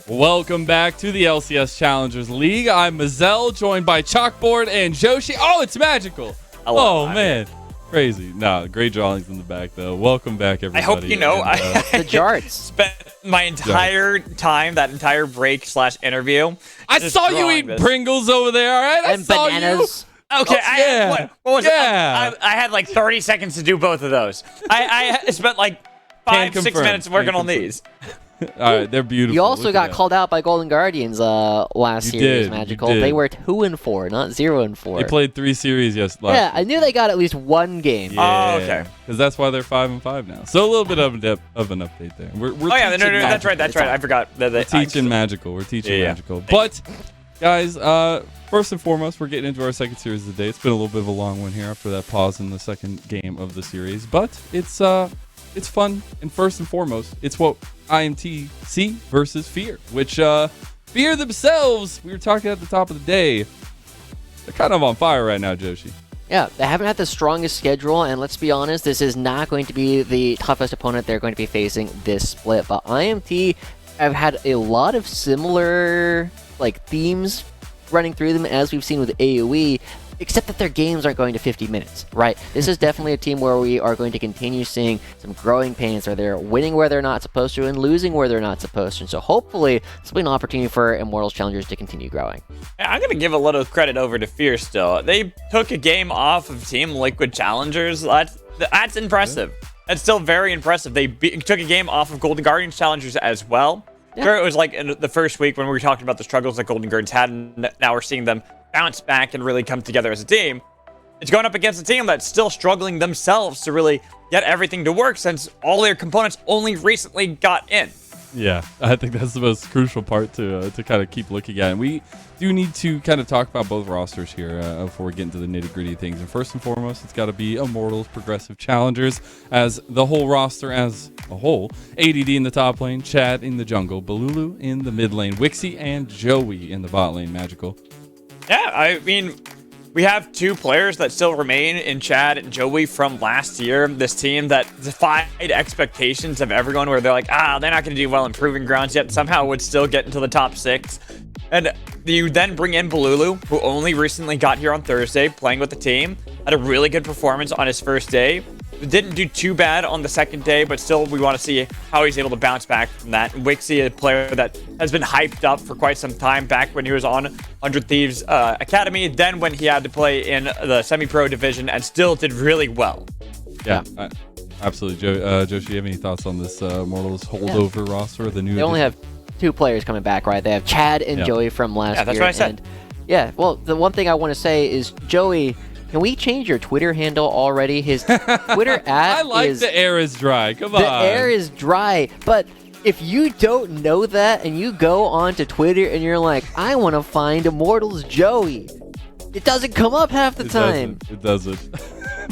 Welcome back to the LCS Challengers League. I'm Mazel, joined by Chalkboard and Joshi. Oh, it's magical. Oh, man. Crazy. Nah, great drawings in the back, though. Welcome back, everybody. I hope you know, the charts. Spent my entire time, that entire break / interview. I saw you eat Pringles over there, all right? And bananas. Okay, yeah. What was it? I had like 30 seconds to do both of those. I spent like 5-6 minutes working on these. All right, they're beautiful. You also got called out by Golden Guardians last series, Magical. They were 2-4, not 0-4. They played 3 series last Yeah, I knew they got at least one game. Yeah, oh, okay. Because that's why they're 5-5 now. So a little bit of an update there. We're that's right. I forgot. We're teaching Magical. We're teaching Magical. But, guys, first and foremost, we're getting into our second series of the day. It's been a little bit of a long one here after that pause in the second game of the series. But it's fun, and first and foremost, it's what IMTC versus Fear, which Fear themselves, we were talking at the top of the day, they're kind of on fire right now, Joshi. Yeah, they haven't had the strongest schedule, and let's be honest, this is not going to be the toughest opponent they're going to be facing this split. But IMT have had a lot of similar themes running through them as we've seen with AoE, except that their games aren't going to 50 minutes, right? This is definitely a team where we are going to continue seeing some growing pains where they're winning where they're not supposed to and losing where they're not supposed to. And so hopefully this will be an opportunity for Immortals Challengers to continue growing. I'm going to give a little credit over to Fear still. They took a game off of Team Liquid Challengers. That's impressive. That's still very impressive. They took a game off of Golden Guardians Challengers as well. Yeah. Sure, it was like in the first week when we were talking about the struggles that Golden Guardians had, and now we're seeing them bounce back and really come together as a team. It's going up against a team that's still struggling themselves to really get everything to work since all their components only recently got in. Yeah, I think that's the most crucial part to kind of keep looking at. And we do need to kind of talk about both rosters here before we get into the nitty-gritty things. And first and foremost, it's got to be Immortals Progressive Challengers as the whole roster as a whole. ADD in the top lane, Chad in the jungle, Balulu in the mid lane, Wixie and Joey in the bot lane, Magical. Yeah, I mean, we have 2 players that still remain in Chad and Joey from last year. This team that defied expectations of everyone where they're like, they're not going to do well in Proving Grounds yet. Somehow would still get into the top 6. And you then bring in Balulu, who only recently got here on Thursday, playing with the team. Had a really good performance on his first day. Didn't do too bad on the second day, but still we want to see how he's able to bounce back from that. Wixie, a player that has been hyped up for quite some time, back when he was on 100 Thieves Academy, then when he had to play in the semi-pro division, and still did really well. Yeah. Absolutely. Josh, do you have any thoughts on this Immortals holdover roster? They only have 2 players coming back, right? They have Chad and Joey from last year. Yeah, that's what I said. And, well, the one thing I want to say is, Joey, can we change your Twitter handle already? His Twitter I like the air is dry. Come on. The air is dry. But if you don't know that and you go onto Twitter and you're like, I want to find Immortals Joey, it doesn't come up half the time. It doesn't.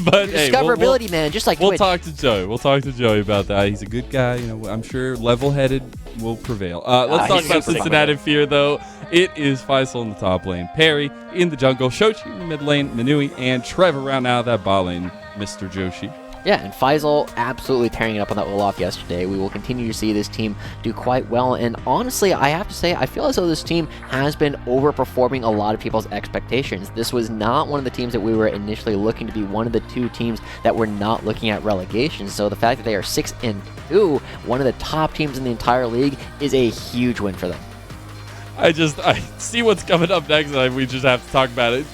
But discoverability, man, just like we'll Twitch. talk to Joey. We'll talk to Joey about that. He's a good guy. I'm sure level-headed will prevail. Let's talk about Cincinnati Fear, though. It is Faisal in the top lane, Perry in the jungle, Shochi in the mid lane, Minui, and Trevor round out that bot lane, Mr. Joshi. Yeah, and Faisal absolutely tearing it up on that Olaf yesterday. We will continue to see this team do quite well, and honestly, I have to say, I feel as though this team has been overperforming a lot of people's expectations. This was not one of the teams that we were initially looking to be one of the 2 teams that were not looking at relegation, so the fact that they are 6-2, one of the top teams in the entire league, is a huge win for them. I see what's coming up next, and we just have to talk about it.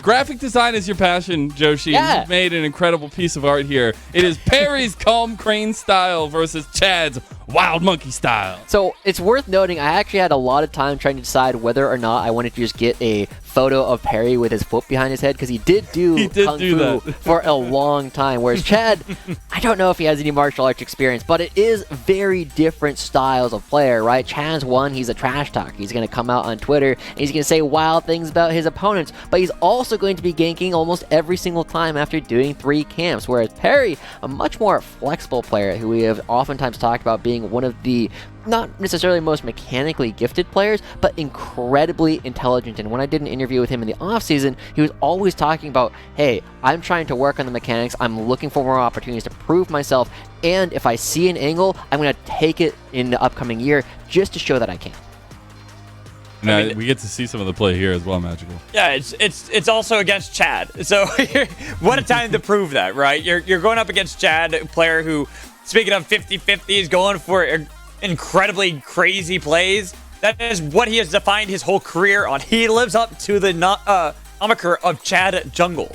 Graphic design is your passion, Joshi. Yeah. You've made an incredible piece of art here. It is Perry's Calm Crane style versus Chad's Wild Monkey style. So it's worth noting, I actually had a lot of time trying to decide whether or not I wanted to just get a photo of Perry with his foot behind his head, because he did do Kung Fu for a long time, whereas Chad, I don't know if he has any martial arts experience, but it is very different styles of player, right? Chad's one, he's a trash talker. He's going to come out on Twitter, and he's going to say wild things about his opponents, but he's also going to be ganking almost every single time after doing 3 camps, whereas Perry, a much more flexible player who we have oftentimes talked about being one of the not necessarily most mechanically gifted players, but incredibly intelligent. And when I did an interview with him in the offseason, he was always talking about, hey, I'm trying to work on the mechanics, I'm looking for more opportunities to prove myself, and if I see an angle, I'm going to take it in the upcoming year just to show that I can. And we get to see some of the play here as well, Magical. Yeah, it's also against Chad. So what a time to prove that, right? You're going up against Chad, a player who, speaking of 50-50, is going for incredibly crazy plays. That is what he has defined his whole career on. He lives up to the moniker of Chad Jungle.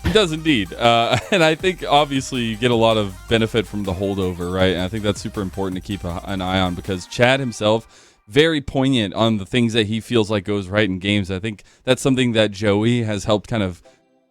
He does indeed. And I think obviously you get a lot of benefit from the holdover, right? And I think that's super important to keep an eye on because Chad himself, very poignant on the things that he feels like goes right in games. I think that's something that Joey has helped kind of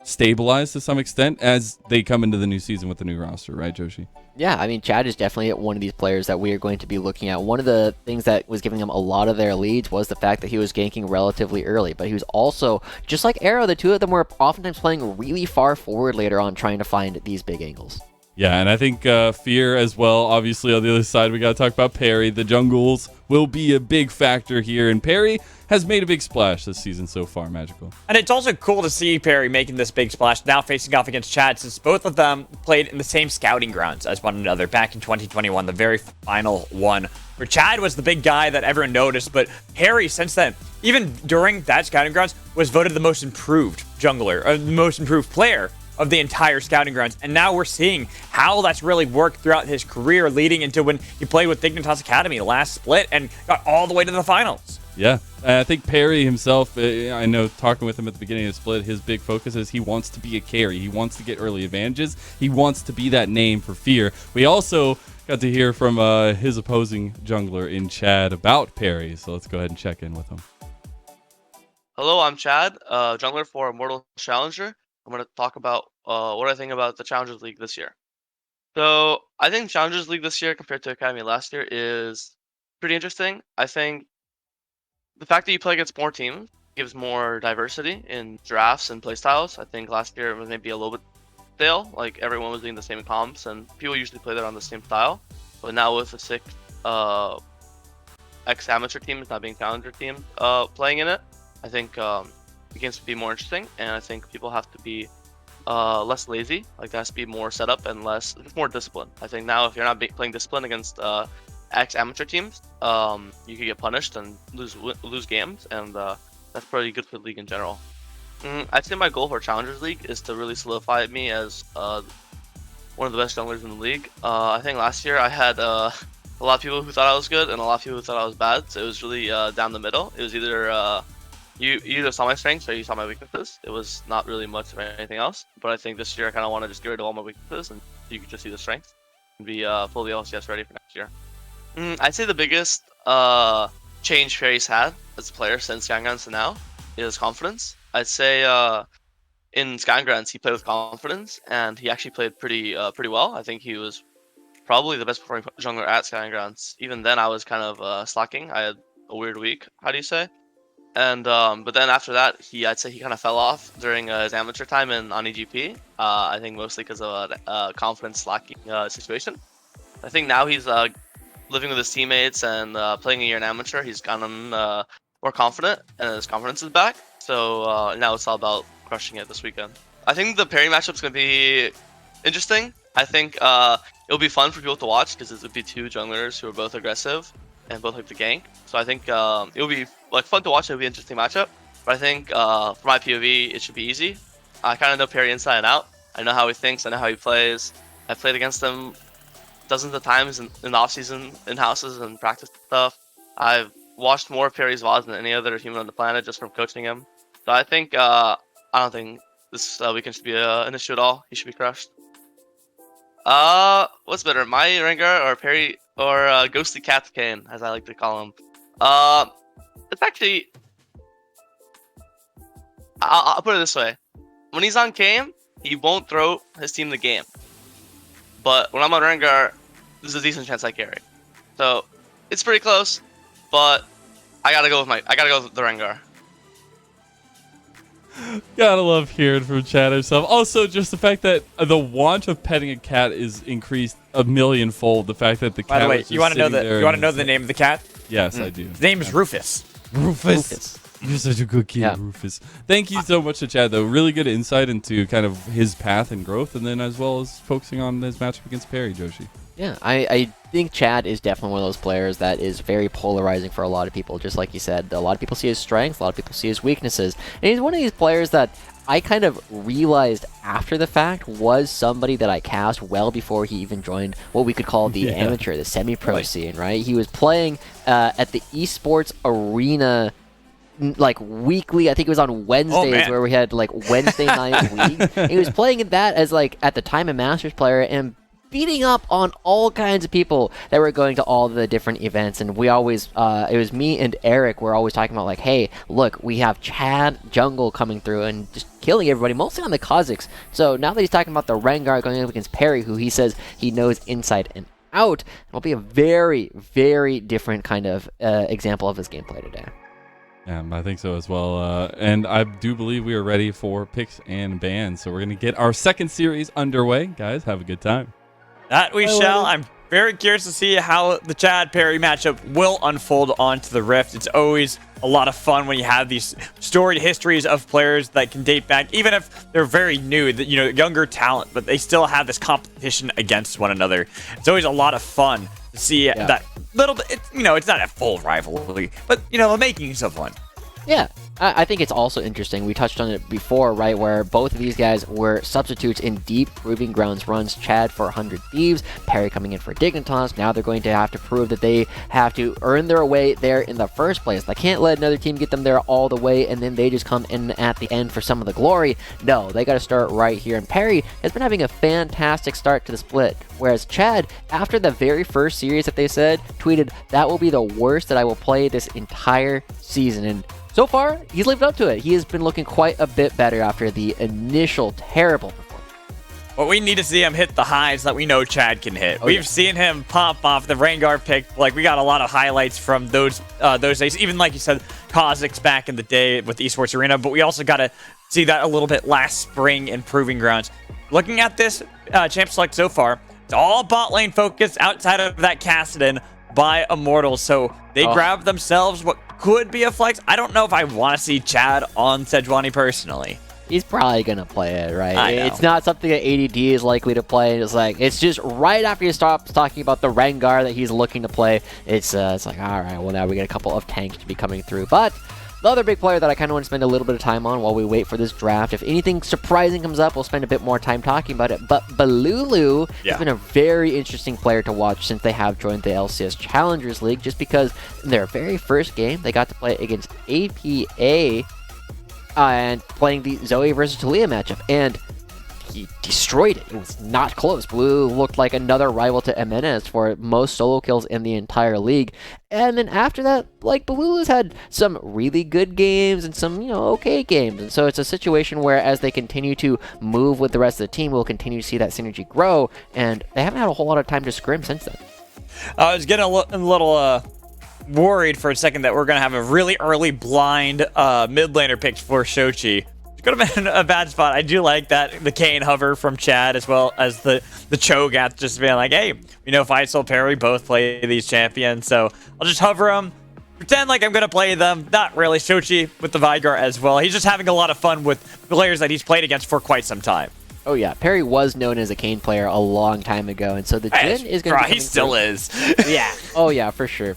stabilize to some extent as they come into the new season with the new roster, right, Joshi? Yeah, I mean, Chad is definitely one of these players that we are going to be looking at. One of the things that was giving him a lot of their leads was the fact that he was ganking relatively early, but he was also, just like Arrow, the two of them were oftentimes playing really far forward later on trying to find these big angles. Yeah, and I think Fear as well. Obviously, on the other side, we got to talk about Perry. The jungles will be a big factor here, and Perry has made a big splash this season so far, Magical. And it's also cool to see Perry making this big splash now facing off against Chad, since both of them played in the same scouting grounds as one another back in 2021, the very final one, where Chad was the big guy that everyone noticed, but Perry, since then, even during that scouting grounds, was voted the most improved jungler, or the most improved player of the entire scouting grounds. And now we're seeing how that's really worked throughout his career, leading into when he played with Dignitas Academy last split and got all the way to the finals. Yeah, I think Perry himself, I know talking with him at the beginning of the split, his big focus is he wants to be a carry. He wants to get early advantages. He wants to be that name for Fear. We also got to hear from his opposing jungler in Chad about Perry, so let's go ahead and check in with him. Hello, I'm Chad, jungler for Immortals Challenger. I'm going to talk about what I think about the Challengers League this year. So I think Challengers League this year compared to Academy last year is pretty interesting. I think the fact that you play against more teams gives more diversity in drafts and playstyles. I think last year it was maybe a little bit stale, like everyone was doing the same comps and people usually play that on the same style. But now with the 6 ex-amateur teams, not being challenger teams, playing in it, I think the games will be more interesting, and I think people have to be less lazy. Like there has to be more setup and more discipline. I think now if you're not playing discipline against ex-amateur teams, you could get punished and lose games, and that's pretty good for the league in general. I'd say my goal for Challengers League is to really solidify me as one of the best junglers in the league. I think last year I had a lot of people who thought I was good and a lot of people who thought I was bad, so it was really down the middle. It was either you either saw my strengths or you saw my weaknesses. It was not really much of anything else. But I think this year I kind of want to just get rid of all my weaknesses and you can just see the strengths and be fully LCS ready for next year. I'd say the biggest change Perry's had as a player since Skygrounds to now is confidence. I'd say in Skygrounds he played with confidence and he actually played pretty well. I think he was probably the best performing jungler at Skygrounds. Even then I was kind of slacking. I had a weird week, how do you say? And but then after that, I'd say he kind of fell off during his amateur time on EGP. I think mostly because of a confidence lacking situation. I think now he's living with his teammates and playing a year in amateur. He's gotten more confident, and his confidence is back. So now it's all about crushing it this weekend. I think the Perry matchup's gonna be interesting. I think it'll be fun for people to watch because it would be two junglers who are both aggressive and both like to gank. So I think it'll be fun to watch. It'll be an interesting matchup. But I think for my POV, it should be easy. I kind of know Perry inside and out. I know how he thinks. I know how he plays. I've played against him dozens of times in the off season, in houses and practice stuff. I've watched more of Perry's VODs than any other human on the planet just from coaching him. So I think I don't think this weekend should be an issue at all. He should be crushed. What's better, my Rengar or Perry or Ghostly Cat Kane, as I like to call him? It's actually, I'll put it this way: when he's on Kane, he won't throw his team the game. But when I'm on Rengar, there's a decent chance I carry. So it's pretty close, but I gotta go with the Rengar. Gotta love hearing from Chad himself. Also, just the fact that the want of petting a cat is increased a millionfold. The fact that the cat. By the way, was you want to know the name of the cat? Yes, I do. His name is Rufus. Rufus. You're such a good kid, Rufus. Thank you so much to Chad, though. Really good insight into kind of his path and growth, and then as well as focusing on his matchup against Perry, Joshi. Yeah, I think Chad is definitely one of those players that is very polarizing for a lot of people. Just like you said, a lot of people see his strengths, a lot of people see his weaknesses. And he's one of these players that I kind of realized after the fact was somebody that I cast well before he even joined what we could call the amateur, the semi-pro scene, right? He was playing at the esports arena like weekly. I think it was on Wednesdays where we had like Wednesday night league. He was playing in that as like at the time a Masters player and beating up on all kinds of people that were going to all the different events. And we always it was me and Eric were always talking about like, hey, look, we have Chad Jungle coming through and just killing everybody, mostly on the Kazakhs. So now that he's talking about the Rengar going up against Perry, who he says he knows inside and out, it'll be a very, very different kind of example of his gameplay today. Yeah, I think so as well. And I do believe we are ready for picks and bans. So we're going to get our second series underway. Guys, have a good time. That we shall. I'm very curious to see how the Chad Perry matchup will unfold onto the Rift. It's always a lot of fun when you have these storied histories of players that can date back, even if they're very new, younger talent, but they still have this competition against one another. It's always a lot of fun to see that little bit. It's not a full rivalry, but the makings of one. Yeah, I think it's also interesting. We touched on it before, right, where both of these guys were substitutes in deep Proving Grounds runs. Chad for 100 Thieves, Perry coming in for Dignitas. Now they're going to have to prove that they have to earn their way there in the first place. They can't let another team get them there all the way, and then they just come in at the end for some of the glory. No, they got to start right here. And Perry has been having a fantastic start to the split, whereas Chad, after the very first series that they said, tweeted, that will be the worst that I will play this entire season. And so far, he's lived up to it. He has been looking quite a bit better after the initial terrible performance. Well, we need to see him hit the highs that we know Chad can hit. We've seen him pop off the Rengar pick. Like, we got a lot of highlights from those days. Even like you said, Kazakhs back in the day with Esports Arena. But we also got to see that a little bit last spring in Proving Grounds. Looking at this champ select so far, it's all bot lane focused outside of that Kassadin by Immortals. So they grabbed themselves what could be a flex. I don't know if I want to see Chad on Sejuani personally. He's probably going to play it, right? It's not something that ADD is likely to play. It's just right after he stops talking about the Rengar that he's looking to play, it's like, all right, well, now we get a couple of tanks to be coming through. But the other big player that I kind of want to spend a little bit of time on while we wait for this draft, if anything surprising comes up, we'll spend a bit more time talking about it. But Balulu has been a very interesting player to watch since they have joined the LCS Challengers League, just because in their very first game, they got to play against APA and playing the Zoe versus Talia matchup, and he destroyed it. It was not close. Blue looked like another rival to Jimenez for most solo kills in the entire league. And then after that, like, Balulu's had some really good games and some, okay games. And so it's a situation where as they continue to move with the rest of the team, we'll continue to see that synergy grow. And they haven't had a whole lot of time to scrim since then. I was getting a little worried for a second that we're going to have a really early blind mid laner pick for Shochi. Could have been a bad spot. I do like that, the Kane hover from Chad, as well as the Cho'Gath just being like, hey, Faisal, Perry both play these champions, so I'll just hover them, pretend like I'm going to play them. Not really. Shochi with the Vigar as well. He's just having a lot of fun with players that he's played against for quite some time. Oh yeah, Perry was known as a Kane player a long time ago, and so the Jhin is going to be he still is. Yeah. Oh yeah, for sure.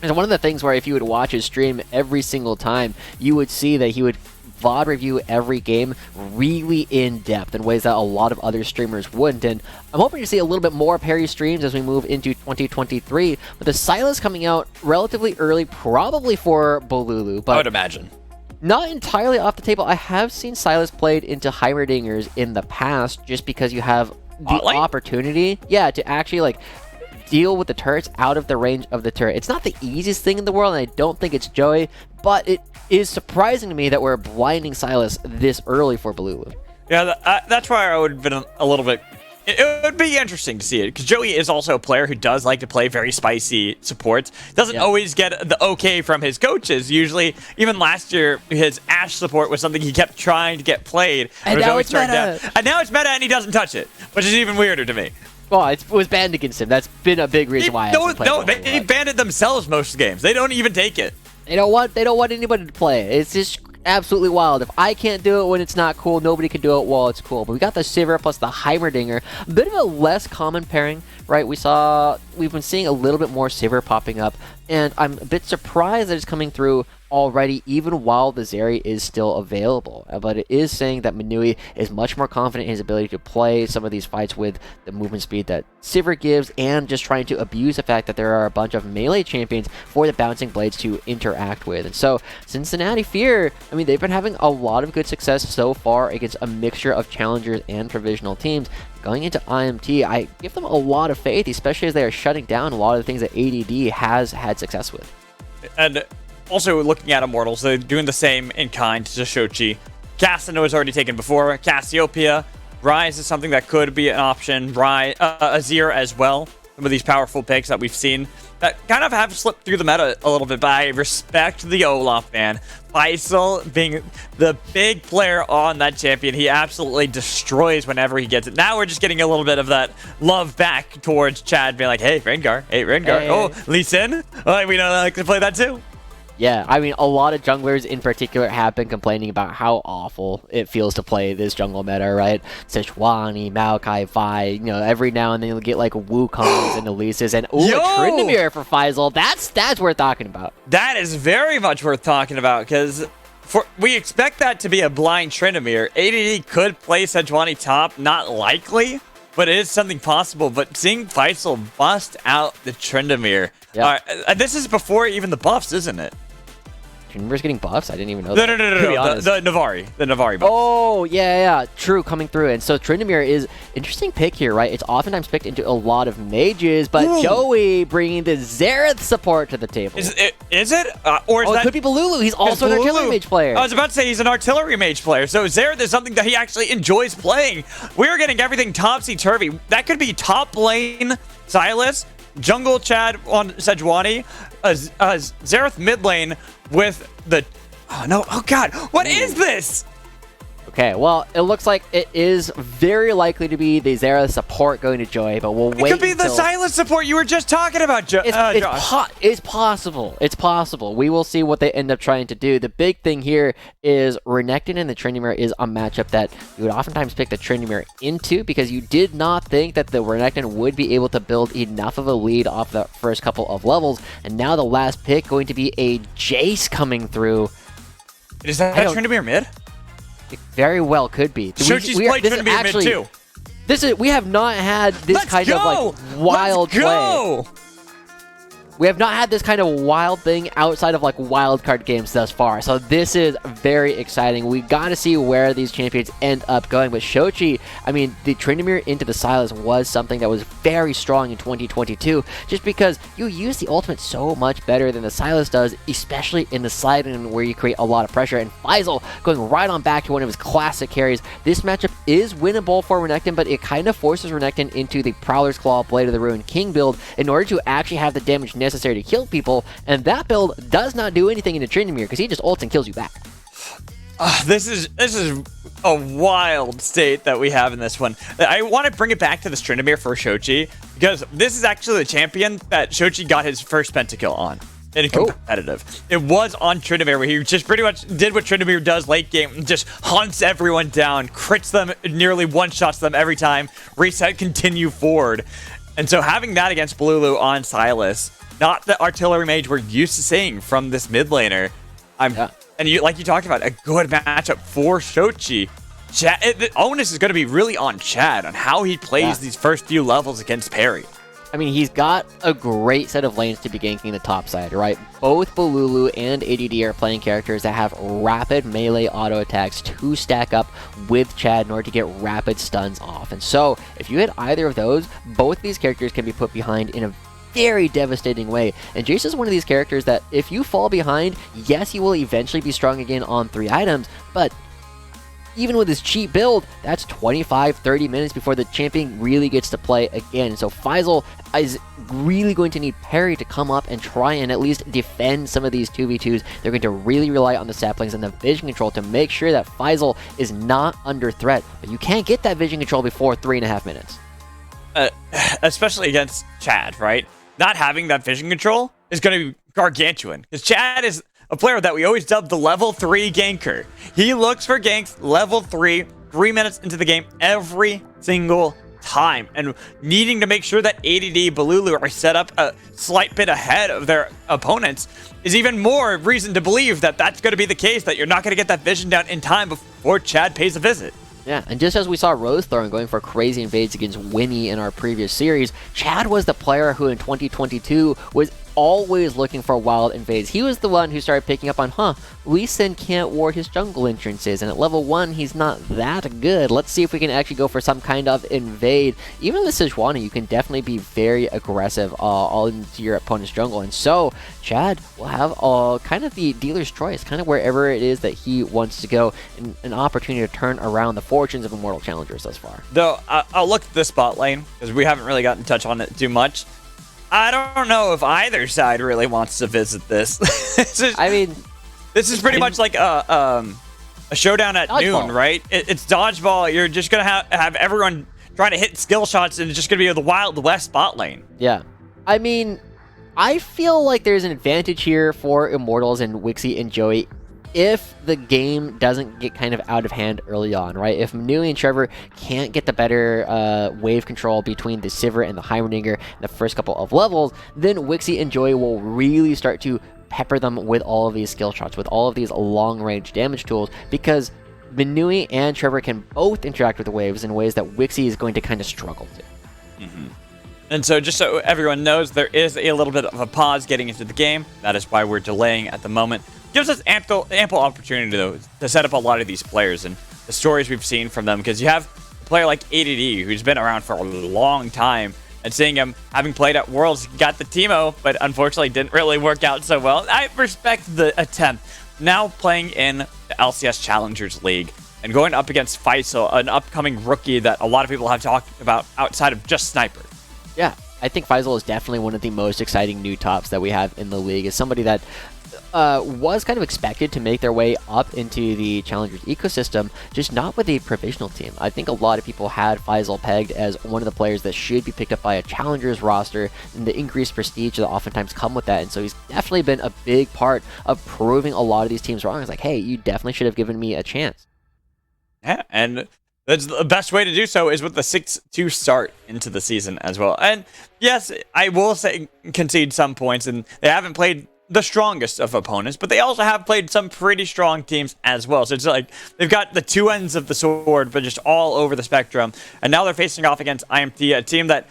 And one of the things where if you would watch his stream every single time, you would see that he would VOD review every game really in depth in ways that a lot of other streamers wouldn't. And I'm hoping to see a little bit more Perry streams as we move into 2023, with the Sylas coming out relatively early, probably for Balulu. But I would imagine. Not entirely off the table. I have seen Sylas played into Heimerdingers in the past, just because you have the opportunity, to actually deal with the turrets out of the range of the turret. It's not the easiest thing in the world, and I don't think it's Joey, but it is surprising to me that we're blinding Sylas this early for Balulu. Yeah, that's why I would have been a little bit... It would be interesting to see it, because Joey is also a player who does like to play very spicy supports. Doesn't always get the okay from his coaches. Usually, even last year, his Ashe support was something he kept trying to get played. And now it's meta. And now it's meta, and he doesn't touch it, which is even weirder to me. Well, it was banned against him. That's been a big reason why I haven't played they banned it themselves most games. They don't even take it. They don't want anybody to play it. It's just absolutely wild. If I can't do it when it's not cool, nobody can do it while it's cool. But we got the Sivir plus the Heimerdinger. A bit of a less common pairing, right? We've been seeing a little bit more Sivir popping up, and I'm a bit surprised that it's coming through already, even while the Zeri is still available. But it is saying that Manui is much more confident in his ability to play some of these fights with the movement speed that Sivir gives, and just trying to abuse the fact that there are a bunch of melee champions for the bouncing blades to interact with. And so Cincinnati Fear, I mean, they've been having a lot of good success so far against a mixture of challengers and provisional teams. Going into IMT, I give them a lot of faith, especially as they are shutting down a lot of the things that ADD has had success with. And also looking at Immortals, they're doing the same in kind to Shochi. Cassino was already taken before. Cassiopeia. Rise is something that could be an option. Azir as well. Some of these powerful picks that we've seen that kind of have slipped through the meta a little bit, but I respect the Olaf, man. Faisal being the big player on that champion, he absolutely destroys whenever he gets it. Now we're just getting a little bit of that love back towards Chad, being like, hey, Rengar. Hey. Oh, Lee Sin. Oh, we know I like to play that too. Yeah, I mean, a lot of junglers in particular have been complaining about how awful it feels to play this jungle meta, right? Sejuani, Maokai, Fi, every now and then you'll get like Wukongs and Elises, and a Tryndamere for Faisal. That's worth talking about. That is very much worth talking about, because we expect that to be a blind Tryndamere. ADD could play Sejuani top, not likely, but it is something possible. But seeing Faisal bust out the Tryndamere, this is before even the buffs, isn't it? Tryndamere's getting buffs? I didn't even know No, that. the Navari buffs. Oh, yeah, true, coming through. And so Tryndamere is interesting pick here, right? It's oftentimes picked into a lot of mages, but Joey bringing the Xerath support to the table. Is it? Or is it could be Balulu. He's also an artillery mage player. I was about to say he's an artillery mage player. So Xerath is something that he actually enjoys playing. We're getting everything topsy-turvy. That could be top lane Silas, jungle Chad on Sejuani, Xerath mid lane with the... Oh god, what is this? Okay, well, it looks like it is very likely to be the Xerath support going to Joey, but we'll wait. It could be the Silas support you were just talking about, Josh. It's possible. It's possible. We will see what they end up trying to do. The big thing here is Renekton and the Tryndamere is a matchup that you would oftentimes pick the Tryndamere into, because you did not think that the Renekton would be able to build enough of a lead off the first couple of levels, and now the last pick going to be a Jace coming through. Is that Tryndamere mid? It very well could be. Shochi's played Tryndamere mid too. We have not had this kind of like wild play. We have not had this kind of wild thing outside of like wild card games thus far. So this is very exciting. We got to see where these champions end up going. But Shochi, I mean, the Tryndamere into the Silas was something that was very strong in 2022, just because you use the ultimate so much better than the Silas does, especially in the slide-in where you create a lot of pressure. And Faisal going right on back to one of his classic carries. This matchup is winnable for Renekton, but it kind of forces Renekton into the Prowler's Claw, Blade of the Ruined King build in order to actually have the damage necessary to kill people, and that build does not do anything into Tryndamere because he just ults and kills you back. This is a wild state that we have in this one. I want to bring it back to this Tryndamere for Shochi, because this is actually the champion that Shochi got his first pentakill on in competitive. It was on Tryndamere, where he just pretty much did what Tryndamere does late game, and just hunts everyone down, crits them, nearly one-shots them every time, reset, continue forward. And so having that against Balulu on Silas, not the artillery mage we're used to seeing from this mid laner, and like you talked about, a good matchup for Shochi. The onus is going to be really on Chad on how he plays these first few levels against Perry. I mean, he's got a great set of lanes to be ganking the top side, right? Both Balulu and ADD are playing characters that have rapid melee auto attacks to stack up with Chad in order to get rapid stuns off. And so, if you hit either of those, both of these characters can be put behind in a very devastating way. And Jace is one of these characters that if you fall behind, yes, he will eventually be strong again on 3 items, but even with his cheap build, that's 25-30 minutes before the champion really gets to play again. So Faisal is really going to need Perry to come up and try and at least defend some of these 2v2s. They're going to really rely on the saplings and the vision control to make sure that Faisal is not under threat. But you can't get that vision control before 3.5 minutes. Especially against Chad, right? Not having that vision control is going to be gargantuan. Because Chad is a player that we always dubbed the level 3 ganker. He looks for ganks level 3, 3 minutes into the game every single time, and needing to make sure that ADD Balulu are set up a slight bit ahead of their opponents is even more reason to believe that that's going to be the case, that you're not going to get that vision down in time before Chad pays a visit. Yeah, and just as we saw Rose throwing going for crazy invades against Winnie in our previous series, Chad was the player who in 2022 was always looking for wild invades. He was the one who started picking up on, Lee Sin can't ward his jungle entrances, and at level 1 he's not that good. Let's see if we can actually go for some kind of invade. Even with Sejuani, you can definitely be very aggressive all into your opponent's jungle, and so Chad will have kind of the dealer's choice, kind of wherever it is that he wants to go, and an opportunity to turn around the fortunes of Immortal Challengers thus far. Though, I'll look at the spot lane, because we haven't really gotten touch on it too much. I don't know if either side really wants to visit this. This is pretty much like a showdown at dodgeball. noon, right? It's dodgeball. You're just going to have everyone trying to hit skill shots, and it's just going to be the Wild West bot lane. Yeah. I mean, I feel like there's an advantage here for Immortals and Wixie and Joey if the game doesn't get kind of out of hand early on, right? If Manui and Trevor can't get the better wave control between the Sivir and the Heimerdinger in the first couple of levels, then Wixie and Joey will really start to pepper them with all of these skill shots, with all of these long-range damage tools, because Manui and Trevor can both interact with the waves in ways that Wixie is going to kind of struggle to. And so just so everyone knows, there is a little bit of a pause getting into the game. That is why we're delaying at the moment. Gives us ample opportunity, though, to set up a lot of these players and the stories we've seen from them, because you have a player like ADD, who's been around for a long time, and seeing him having played at Worlds, got the Teemo, but unfortunately didn't really work out so well. I respect the attempt. Now playing in the LCS Challengers League and going up against Faisal, an upcoming rookie that a lot of people have talked about outside of just Sniper. Yeah, I think Faisal is definitely one of the most exciting new tops that we have in the league. Is somebody that was kind of expected to make their way up into the Challengers ecosystem, just not with a provisional team. I think a lot of people had Faisal pegged as one of the players that should be picked up by a Challengers roster, and the increased prestige that oftentimes come with that. And so he's definitely been a big part of proving a lot of these teams wrong. It's like, hey, you definitely should have given me a chance. Yeah, and that's the best way to do so is with the 6-2 start into the season as well. And yes, I will say concede some points, and they haven't played the strongest of opponents, but they also have played some pretty strong teams as well. So it's like they've got the two ends of the sword, but just all over the spectrum. And now they're facing off against IMT, a team that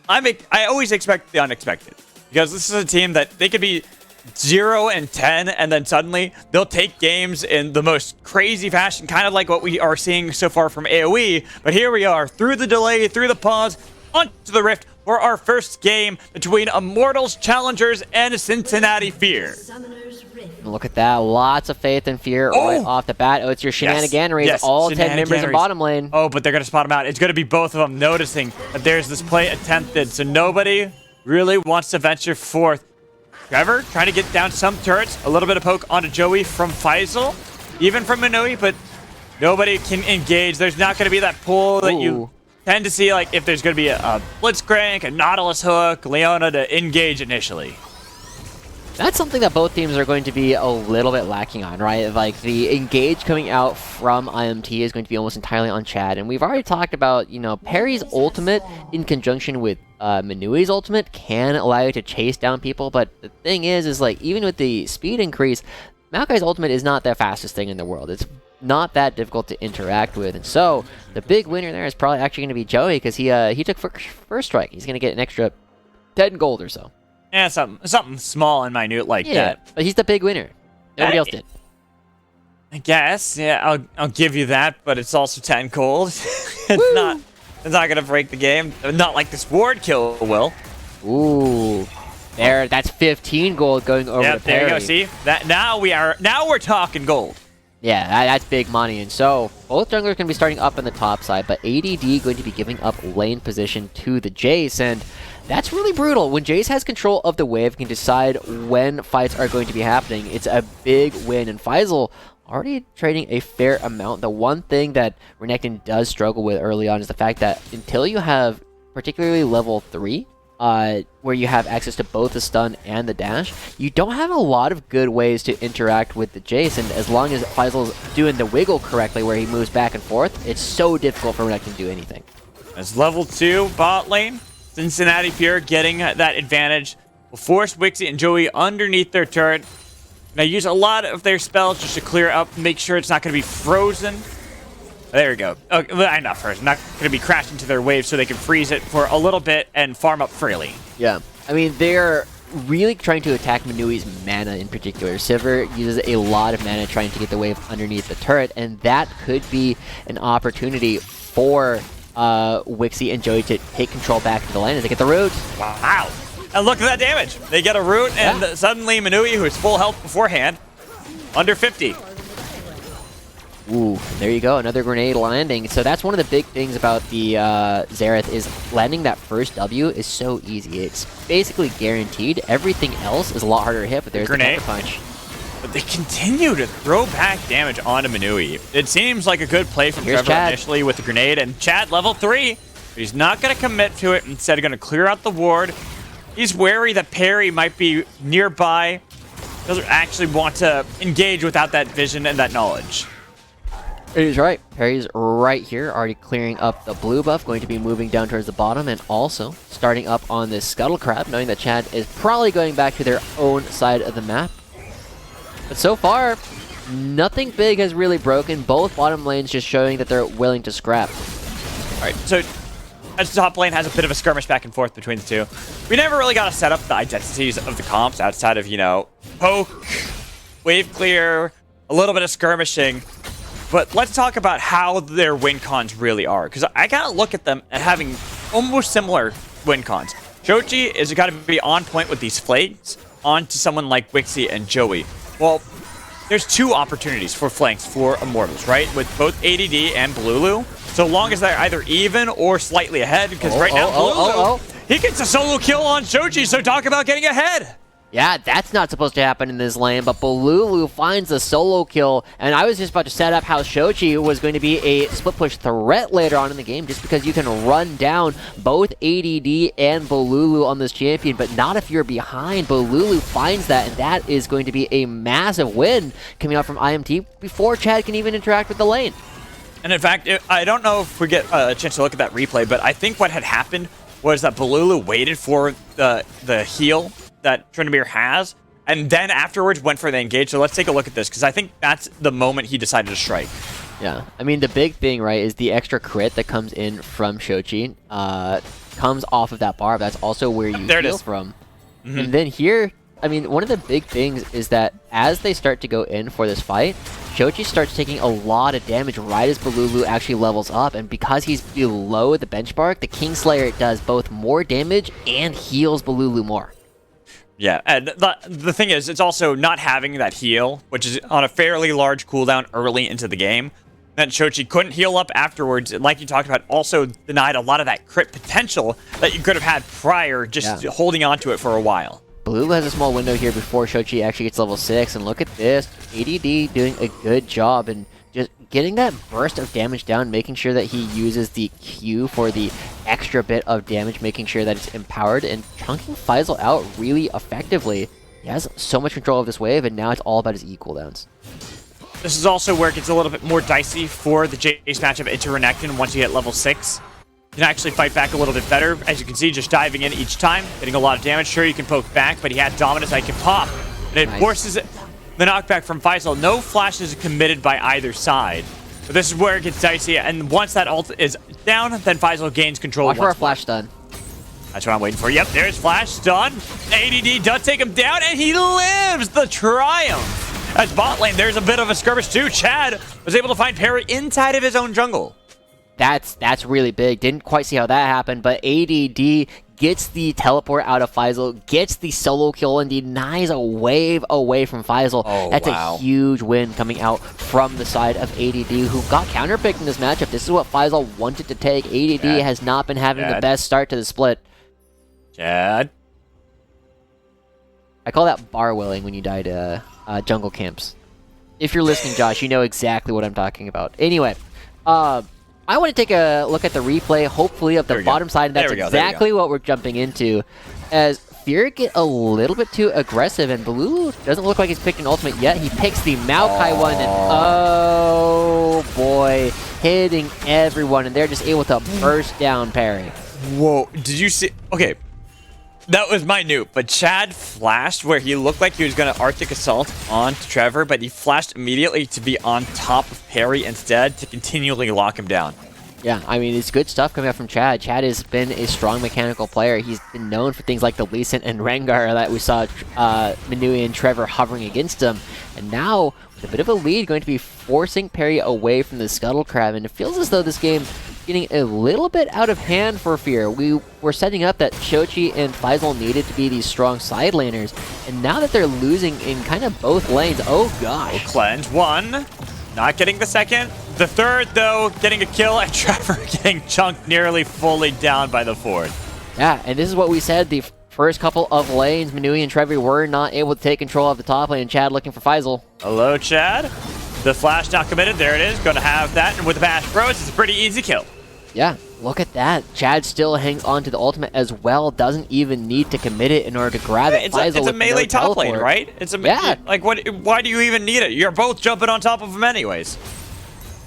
I always expect the unexpected, because this is a team that they could be 0-10, and then suddenly they'll take games in the most crazy fashion, kind of like what we are seeing so far from AoE. But here we are, through the delay, through the pause, onto the Rift for our first game between Immortals Challengers and Cincinnati Fear. Look at that. Lots of faith and fear right off the bat. Oh, it's your shenaniganeries. All 10 members in bottom lane. Oh, but they're going to spot him out. It's going to be both of them noticing that there's this play attempted, so nobody really wants to venture forth. Trevor trying to get down some turrets. A little bit of poke onto Joey from Faisal, even from Manui, but nobody can engage. There's not going to be that pull that you tend to see, like if there's going to be a Blitzcrank, a Nautilus hook, Leona to engage initially. That's something that both teams are going to be a little bit lacking on, right? Like, the engage coming out from IMT is going to be almost entirely on Chad. And we've already talked about, you know, Perry's ultimate in conjunction with Manui's ultimate can allow you to chase down people. But the thing is like, even with the speed increase, Maokai's ultimate is not the fastest thing in the world. It's not that difficult to interact with. And so, the big winner there is probably actually going to be Joey, because he took first strike. He's going to get an extra 10 gold or so. Yeah, something small and minute like that. Yeah, but he's the big winner. Nobody else did. I guess, yeah, I'll give you that, but it's also 10 gold. It's not gonna break the game. Not like this ward kill will. Ooh, that's 15 gold going over to Perry. There you go. See that now we're talking gold. Yeah, that's big money. And so both junglers can be starting up on the top side, but ADD going to be giving up lane position to the Jace, and that's really brutal. When Jace has control of the wave, can decide when fights are going to be happening, it's a big win. And Faisal already trading a fair amount. The one thing that Renekton does struggle with early on is the fact that until you have particularly level 3 where you have access to both the stun and the dash, you don't have a lot of good ways to interact with the Jace, and as long as Faisal's doing the wiggle correctly where he moves back and forth, it's so difficult for Renekton to do anything. As level 2 bot lane, Cincinnati Pure getting that advantage will force Wixie and Joey underneath their turret. Now use a lot of their spells just to clear up, make sure it's not going to be frozen. There we go. Okay, not frozen. Not going to be crashed into their wave so they can freeze it for a little bit and farm up freely. Yeah. I mean, they're really trying to attack Manui's mana in particular. Sivir uses a lot of mana trying to get the wave underneath the turret, and that could be an opportunity for Wixie and Joey to take control back to the lane as they get the root. Wow. And look at that damage. They get a root, and suddenly Manui, who is full health beforehand, under 50. Ooh, there you go, another grenade landing. So that's one of the big things about the Xerath is landing that first W is so easy. It's basically guaranteed. Everything else is a lot harder to hit, but there's the counter punch. But they continue to throw back damage onto Manui. It seems like a good play from Trevor initially with the grenade, and Chad level 3. But he's not going to commit to it. Instead, going to clear out the ward. He's wary that Perry might be nearby. Doesn't actually want to engage without that vision and that knowledge. He's right. Perry's right here, already clearing up the blue buff, going to be moving down towards the bottom, and also starting up on this Scuttle Crab, knowing that Chad is probably going back to their own side of the map. But so far, nothing big has really broken. Both bottom lanes just showing that they're willing to scrap. All right, so as the top lane has a bit of a skirmish back and forth between the two. We never really got to set up the identities of the comps outside of, you know, poke, wave clear, a little bit of skirmishing. But let's talk about how their win cons really are, because I gotta look at them and having almost similar win cons. Shochi is got to be on point with these flanks onto someone like Wixie and Joey. Well, there's two opportunities for flanks for Immortals, right? With both ADD and Blulu. So long as they're either even or slightly ahead, because right now Blulu, he gets a solo kill on Shochi, so talk about getting ahead. Yeah, that's not supposed to happen in this lane, but Bolulu finds a solo kill, and I was just about to set up how Shochi was going to be a split push threat later on in the game, just because you can run down both ADD and Bolulu on this champion, but not if you're behind. Bolulu finds that, and that is going to be a massive win coming out from IMT before Chad can even interact with the lane. And in fact, I don't know if we get a chance to look at that replay, but I think what had happened was that Bolulu waited for the heal that Tryndamere has, and then afterwards went for the engage. So let's take a look at this, because I think that's the moment he decided to strike. Yeah, I mean, the big thing, right, is the extra crit that comes in from Shochi comes off of that bar. That's also where you heal from. Mm-hmm. And then here, I mean, one of the big things is that as they start to go in for this fight, Shochi starts taking a lot of damage right as Bolulu actually levels up, and because he's below the benchmark, the Kingslayer does both more damage and heals Bolulu more. Yeah, and the thing is, it's also not having that heal, which is on a fairly large cooldown early into the game. That Shochi couldn't heal up afterwards, and like you talked about, also denied a lot of that crit potential that you could have had prior, just holding on to it for a while. Blue has a small window here before Shochi actually gets level 6, and look at this, ADD doing a good job, and just getting that burst of damage down, making sure that he uses the Q for the extra bit of damage, making sure that it's empowered, and chunking Faisal out really effectively. He has so much control of this wave, and now it's all about his E cooldowns. This is also where it gets a little bit more dicey for the Jace matchup into Renekton once you hit level 6. You can actually fight back a little bit better. As you can see, just diving in each time, getting a lot of damage. Sure, you can poke back, but he had Dominus that can pop. And it forces the knockback from Faisal. No flashes committed by either side. But this is where it gets dicey, and once that ult is down, then Faisal gains control. Watch for a flash stun. That's what I'm waiting for. Yep, there's flash stun. ADD does take him down, and he lives the triumph. At bot lane, there's a bit of a skirmish too. Chad was able to find Perry inside of his own jungle. That's really big. Didn't quite see how that happened, but ADD gets the teleport out of Faisal, gets the solo kill, and denies a wave away from Faisal. That's a huge win coming out from the side of ADD, who got counterpicked in this matchup. This is what Faisal wanted to take. ADD has not been having the best start to the split. Chad. I call that bar willing when you die to jungle camps. If you're listening, Josh, you know exactly what I'm talking about. Anyway, I want to take a look at the replay, hopefully, of the bottom side. And that's exactly what we're jumping into. As Fear get a little bit too aggressive, and Blue doesn't look like he's picked an ultimate yet. He picks the Maokai one, and oh boy, hitting everyone, and they're just able to burst down parry. Whoa, did you see? Okay, that was minute, but Chad flashed where he looked like he was going to Arctic Assault onto Trevor, but he flashed immediately to be on top of Parry instead to continually lock him down. Yeah, I mean, it's good stuff coming out from Chad. Chad has been a strong mechanical player. He's been known for things like the Lee Sin and Rengar that we saw Minui and Trevor hovering against him. And now, with a bit of a lead, going to be forcing Parry away from the Scuttle Crab. And it feels as though this game is getting a little bit out of hand for Fear. We were setting up that Shochi and Faisal needed to be these strong side laners. And now that they're losing in kind of both lanes, oh gosh. Cleanse one, not getting the second. The third, though, getting a kill, and Trevor getting chunked nearly fully down by the fourth. Yeah, and this is what we said. The first couple of lanes, Minui and Trevor were not able to take control of the top lane, and Chad looking for Faisal. Hello, Chad. The flash not committed. There it is. Going to have that, and with the Bash Bros, it's a pretty easy kill. Yeah, look at that. Chad still hangs on to the ultimate as well. Doesn't even need to commit it in order to grab it. It's a melee top lane, right? It's a like what? Why do you even need it? You're both jumping on top of him anyways.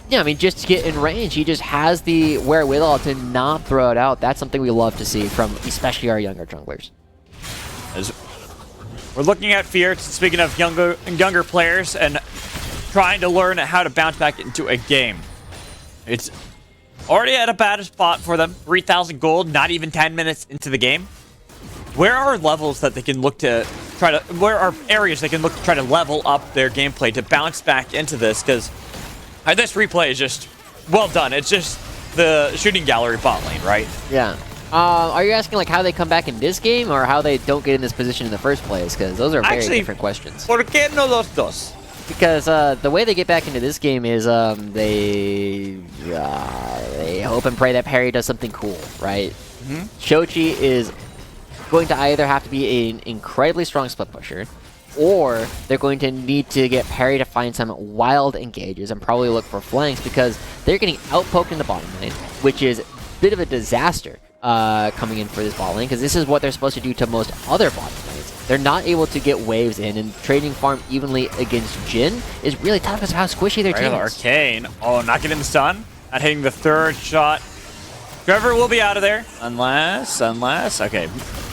Yeah, I mean, just to get in range, he just has the wherewithal to not throw it out. That's something we love to see from especially our younger junglers. As we're looking at Fear, speaking of younger players, and trying to learn how to bounce back into a game. It's already at a bad spot for them. 3,000 gold, not even 10 minutes into the game. Where are levels that they can look to try to... Where are areas they can look to try to level up their gameplay to bounce back into this? Because this replay is just well done. It's just the shooting gallery bot lane, right? Yeah. Are you asking like how they come back in this game or how they don't get in this position in the first place? Because those are very different questions. ¿Por qué no los dos? Because the way they get back into this game is they hope and pray that Parry does something cool, right? Mm-hmm. Shochi is going to either have to be an incredibly strong split pusher, or they're going to need to get Parry to find some wild engages and probably look for flanks because they're getting outpoked in the bottom lane, which is a bit of a disaster coming in for this bot lane because this is what they're supposed to do to most other bottom lanes. They're not able to get waves in, and trading farm evenly against Jin is really tough because of how squishy their team is. Arcane. Oh, not getting the stun. Not hitting the third shot. Trevor will be out of there. Unless. Okay.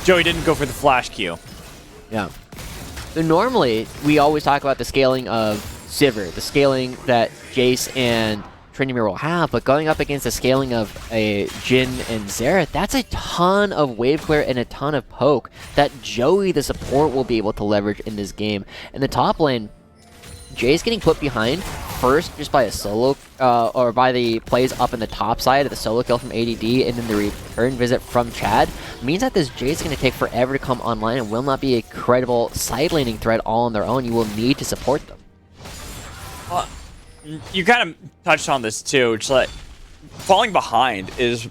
Joey didn't go for the flash Q. Yeah. So normally, we always talk about the scaling of Sivir, the scaling that Jace and Tryndamere will have, but going up against the scaling of a Jhin and Xerath, that's a ton of wave clear and a ton of poke that Joey, the support, will be able to leverage in this game. In the top lane, Jay's getting put behind first just by a solo, or by the plays up in the top side of the solo kill from ADD, and then the return visit from Chad, means that this Jay's going to take forever to come online and will not be a credible side laning threat all on their own. You will need to support them. You kind of touched on this too. It's like falling behind is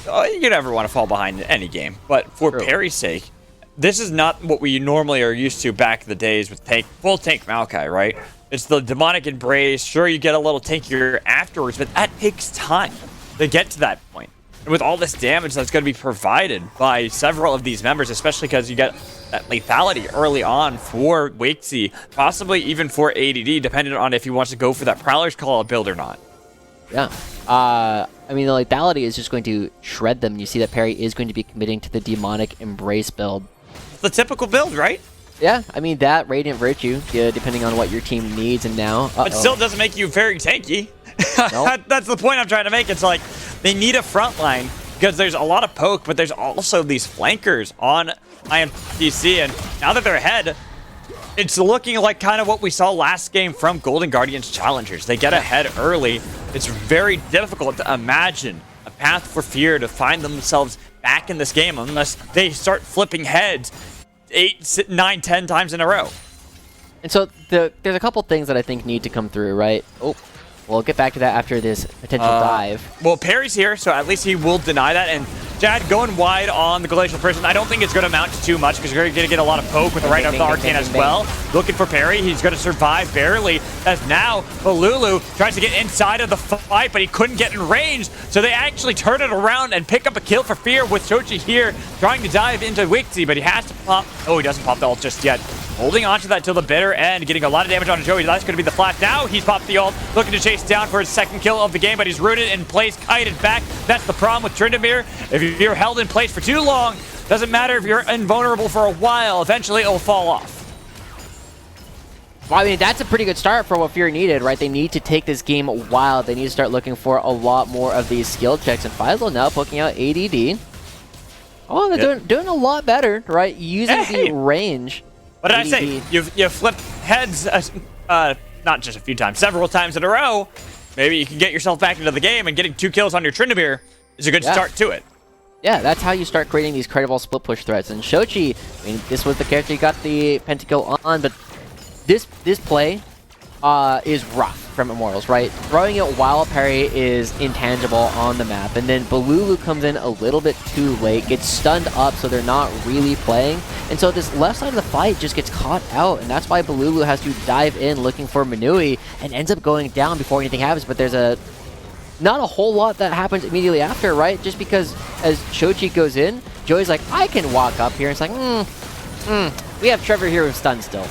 you never want to fall behind in any game, but for Parry's sake, this is not what we normally are used to back in the days with full tank Maokai, right? It's the demonic embrace. Sure, you get a little tankier afterwards, but that takes time to get to that point. And with all this damage that's going to be provided by several of these members, especially because you get that lethality early on for Wakesy, possibly even for ADD, depending on if he wants to go for that Prowler's Call build or not. Yeah. I mean, the lethality is just going to shred them. You see that Parry is going to be committing to the demonic embrace build. The typical build, right? Yeah, I mean, that Radiant Virtue, depending on what your team needs and now. But still doesn't make you very tanky. Nope. That's the point I'm trying to make. It's like they need a front line because there's a lot of poke, but there's also these flankers on IMTC, and now that they're ahead, it's looking like kind of what we saw last game from Golden Guardians Challengers. They get ahead early. It's very difficult to imagine a path for Fear to find themselves back in this game unless they start flipping heads 8, 9, 10 times in a row. And so there's a couple things that I think need to come through, right? Oh, We'll get back to that after this potential dive. Well, Perry's here, so at least he will deny that. And Chad going wide on the Glacial Prison, I don't think it's going to amount to too much because you're going to get a lot of poke with the right of the Arcane as well. Looking for Perry. He's going to survive barely as now Balulu tries to get inside of the fight, but he couldn't get in range. So they actually turn it around and pick up a kill for Fear with Shochi here trying to dive into Wixie, but he has to pop. Oh, he doesn't pop the ult just yet. Holding on to that till the bitter end, getting a lot of damage on Joey. That's going to be the flash. Now he's popped the ult, looking to chase down for his second kill of the game, but he's rooted in place, kited back. That's the problem with Tryndamere. If you're held in place for too long, doesn't matter if you're invulnerable for a while, eventually it'll fall off. Well, I mean, that's a pretty good start for what Fear needed, right? They need to take this game wild. They need to start looking for a lot more of these skill checks. And Faisal now poking out ADD. Oh, they're doing a lot better, right? Using the range. What did I say? You've flipped heads, not just a few times, several times in a row. Maybe you can get yourself back into the game, and getting 2 kills on your Tryndamere is a good start to it. Yeah, that's how you start creating these credible split push threats. And Shochi, I mean, this was the character you got the pentakill on, but this play is rough from Immortals, right? Throwing it while parry is intangible on the map, and then Balulu comes in a little bit too late, gets stunned up, so they're not really playing, and so this left side of the fight just gets caught out, and that's why Balulu has to dive in looking for Manui and ends up going down before anything happens. But there's not a whole lot that happens immediately after, right? Just because as Shochi goes in, Joey's like, I can walk up here. It's like, we have Trevor here with stun still.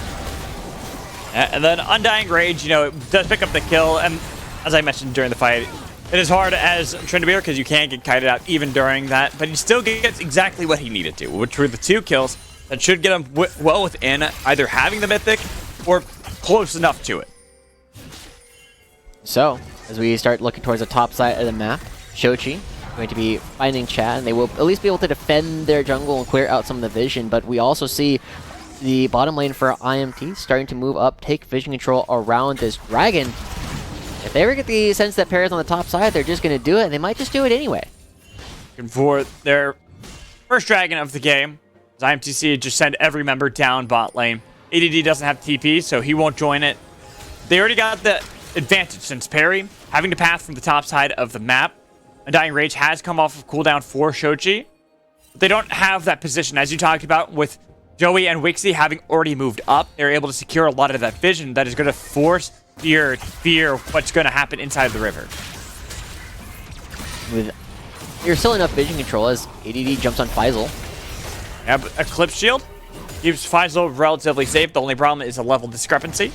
And then Undying Rage, you know, it does pick up the kill, and as I mentioned during the fight, it is hard as Tryndamere because you can't get kited out even during that, but he still gets exactly what he needed to, which were the 2 kills that should get him well within either having the Mythic or close enough to it. So, as we start looking towards the top side of the map, Shochi going to be finding Chad, and they will at least be able to defend their jungle and clear out some of the vision, but we also see the bottom lane for IMT starting to move up, take vision control around this dragon. If they ever get the sense that Perry's on the top side, they're just going to do it, and they might just do it anyway. And for their first dragon of the game, IMTC just send every member down bot lane. ADD doesn't have TP, so he won't join it. They already got the advantage since Perry having to path from the top side of the map. Undying Rage has come off of cooldown for Shochi. But they don't have that position, as you talked about, with Joey and Wixie having already moved up. They're able to secure a lot of that vision that is going to force Fear to fear what's going to happen inside of the river. There's still enough vision control as ADD jumps on Faisal. Yeah, but Eclipse Shield keeps Faisal relatively safe. The only problem is a level discrepancy.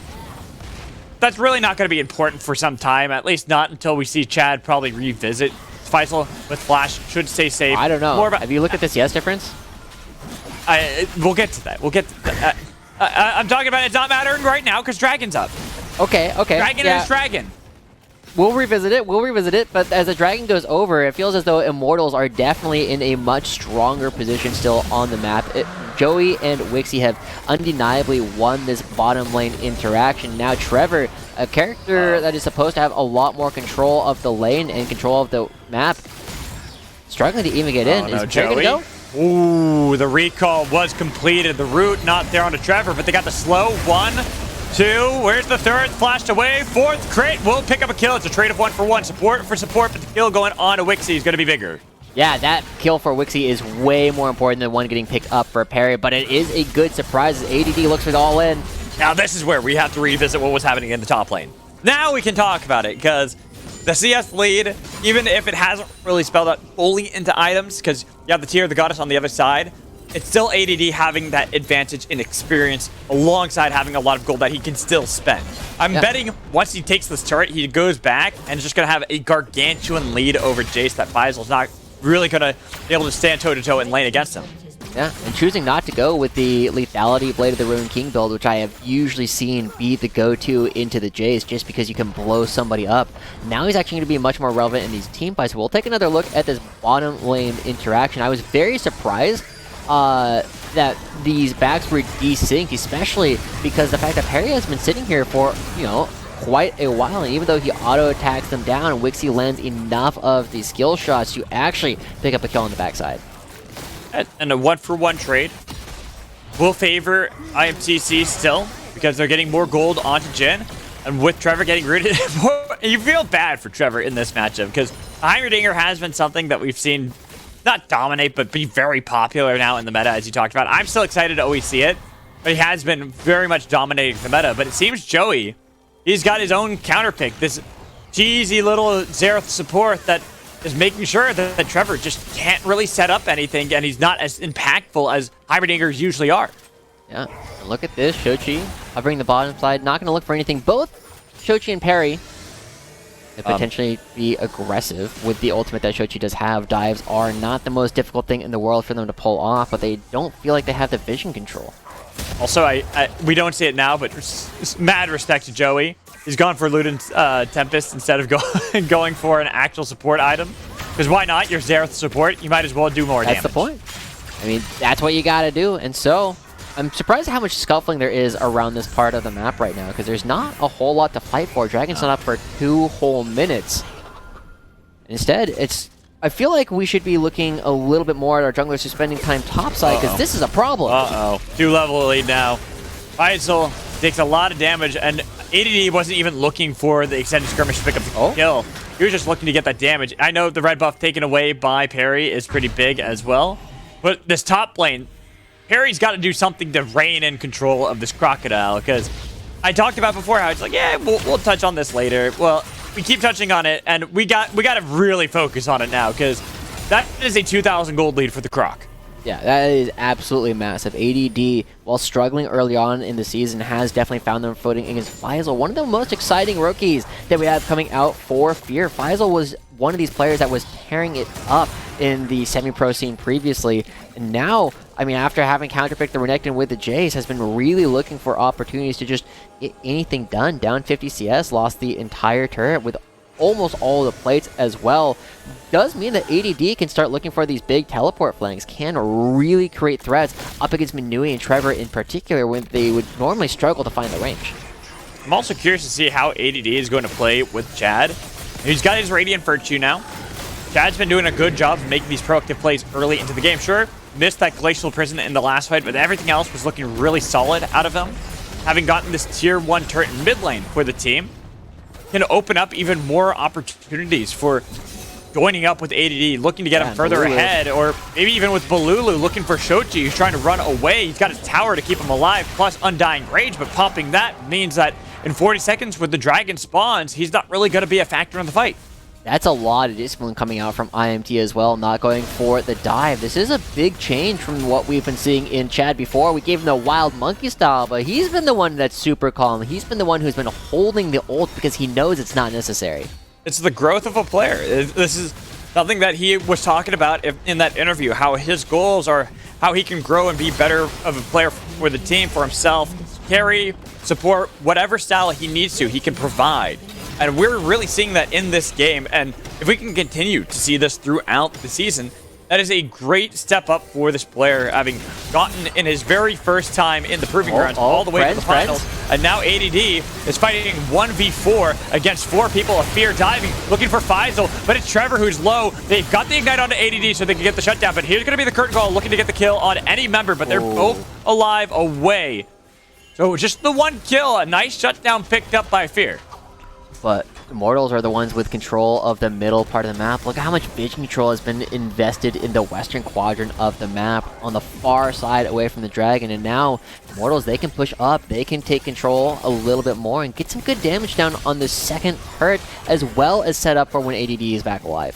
That's really not going to be important for some time, at least not until we see Chad probably revisit. Faisal with Flash should stay safe. I don't know. Have you looked at this yes difference? We'll get to that. We'll get to that. I'm talking about it's not mattering right now because Dragon's up. Okay. Dragon is Dragon. We'll revisit it, but as the Dragon goes over, it feels as though Immortals are definitely in a much stronger position still on the map. Joey and Wixie have undeniably won this bottom lane interaction. Now Trevor, a character that is supposed to have a lot more control of the lane and control of the map, struggling to even get in. No, is Joey gonna go? Ooh, the recall was completed. The root not there onto Trevor, but they got the slow. 1, 2, where's the third? Flashed away. 4th crate will pick up a kill. It's a trade of 1 for 1. Support for support, but the kill going on to Wixie is going to be bigger. Yeah, that kill for Wixie is way more important than one getting picked up for a parry, but it is a good surprise as ADD looks for it all in. Now this is where we have to revisit what was happening in the top lane. Now we can talk about it, because the CS lead, even if it hasn't really spelled out fully into items, because you have the Tear of the Goddess on the other side, it's still ADD having that advantage in experience alongside having a lot of gold that he can still spend. I'm betting once he takes this turret, he goes back and is just going to have a gargantuan lead over Jace that Faisal's not really going to be able to stand toe-to-toe in lane against him. Yeah, and choosing not to go with the lethality Blade of the Ruined King build, which I have usually seen be the go-to into the Jace just because you can blow somebody up. Now he's actually going to be much more relevant in these team fights. We'll take another look at this bottom lane interaction. I was very surprised that these backs were desynced, especially because the fact that Perry has been sitting here for, you know, quite a while, and even though he auto-attacks them down, Wixie lands enough of the skill shots to actually pick up a kill on the backside. And a 1-for-1 trade will favor IMTC still, because they're getting more gold onto Jin, and with Trevor getting rooted you feel bad for Trevor in this matchup because Heimerdinger has been something that we've seen not dominate, but be very popular now in the meta, as you talked about. I'm still excited to always see it, but he has been very much dominating the meta. But it seems Joey, he's got his own counterpick, this cheesy little Xerath support that is making sure that Trevor just can't really set up anything, and he's not as impactful as Heimerdingers usually are. Yeah, and look at this, Shochi hovering the bottom side, not going to look for anything. Both Shochi and Perry could potentially be aggressive with the ultimate that Shochi does have. Dives are not the most difficult thing in the world for them to pull off, but they don't feel like they have the vision control. Also, we don't see it now, but mad respect to Joey. He's gone for Luden's Tempest instead of going for an actual support item. Because why not? You're Xerath support. You might as well do more damage. That's the point. I mean, that's what you got to do. And so, I'm surprised at how much scuffling there is around this part of the map right now, because there's not a whole lot to fight for. Dragon's not up for 2 whole minutes. Instead, I feel like we should be looking a little bit more at our junglers who's spending time topside, because this is a problem. 2-level lead now. Faisal takes a lot of damage, and ADD wasn't even looking for the extended skirmish to pick up the kill. He was just looking to get that damage. I know the red buff taken away by Perry is pretty big as well, but this top lane, Perry's got to do something to rein in control of this crocodile, because I talked about before how it's like, yeah, we'll touch on this later. Well, we keep touching on it, and we got to really focus on it now, because that is a 2,000 gold lead for the Croc. Yeah, that is absolutely massive. ADD, while struggling early on in the season, has definitely found their footing against Faisal, one of the most exciting rookies that we have coming out for Fear. Faisal was one of these players that was tearing it up in the semi-pro scene previously, and now, I mean, after having counterpicked the Renekton with the Jace, has been really looking for opportunities to just get anything done. Down 50 CS, lost the entire turret with almost all the plates as well. Does mean that ADD can start looking for these big teleport flanks, can really create threats up against Minui and Trevor in particular when they would normally struggle to find the range. I'm also curious to see how ADD is going to play with Chad. He's got his Radiant Virtue now. Chad's been doing a good job of making these proactive plays early into the game. Sure, missed that Glacial Prison in the last fight, but everything else was looking really solid out of him. Having gotten this tier 1 turret in mid lane for the team can open up even more opportunities for joining up with ADD, looking to get him further ahead, or maybe even with Balulu looking for Shochi, who's trying to run away. He's got his tower to keep him alive, plus Undying Rage, but popping that means that in 40 seconds with the dragon spawns, he's not really going to be a factor in the fight. That's a lot of discipline coming out from IMT as well, not going for the dive. This is a big change from what we've been seeing in Chad before. We gave him the wild monkey style, but he's been the one that's super calm. He's been the one who's been holding the ult because he knows it's not necessary. It's the growth of a player. This is something that he was talking about in that interview, how his goals are how he can grow and be better of a player for the team, for himself, carry, support, whatever style he needs to, he can provide. And we're really seeing that in this game, and if we can continue to see this throughout the season, that is a great step up for this player, having gotten in his very first time in the Proving Grounds all the way to the finals. And now ADD is fighting 1v4 against 4 people of Fear, diving, looking for Faisal, but it's Trevor who's low. They've got the Ignite onto ADD so they can get the shutdown, but here's going to be the Curtain Call looking to get the kill on any member, but they're both alive away. So just the one kill, a nice shutdown picked up by Fear. But Immortals are the ones with control of the middle part of the map. Look at how much vision control has been invested in the western quadrant of the map on the far side away from the dragon. And now Immortals, they can push up, they can take control a little bit more and get some good damage down on the second hurt, as well as set up for when ADD is back alive.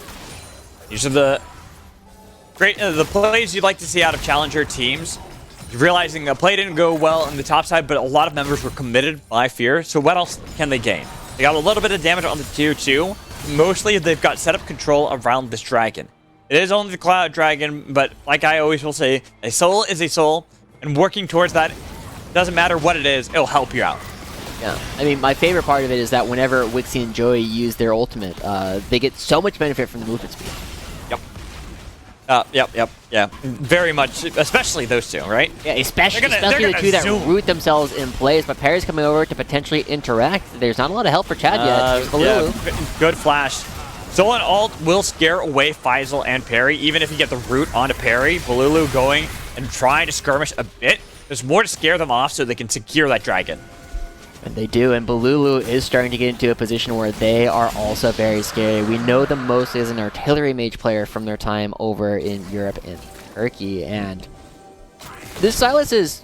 These are the plays you'd like to see out of challenger teams. Realizing the play didn't go well on the top side, but a lot of members were committed by Fear. So what else can they gain? They got a little bit of damage on the tier 2. Mostly, they've got setup control around this dragon. It is only the Cloud Dragon, but like I always will say, a soul is a soul, and working towards that, doesn't matter what it is, it'll help you out. Yeah, I mean, my favorite part of it is that whenever Wixie and Joey use their ultimate, they get so much benefit from the movement speed. Yeah. Very much, especially those two, right? Yeah, especially the two that root themselves in place. But Perry's coming over to potentially interact. There's not a lot of help for Chad yet. Yeah, good flash. Stolen ult will scare away Faisal and Perry, even if you get the root onto Perry. Balulu going and trying to skirmish a bit. There's more to scare them off so they can secure that dragon. They do, and Balulu is starting to get into a position where they are also very scary. We know them most as an artillery mage player from their time over in Europe and Turkey, and this Sylas is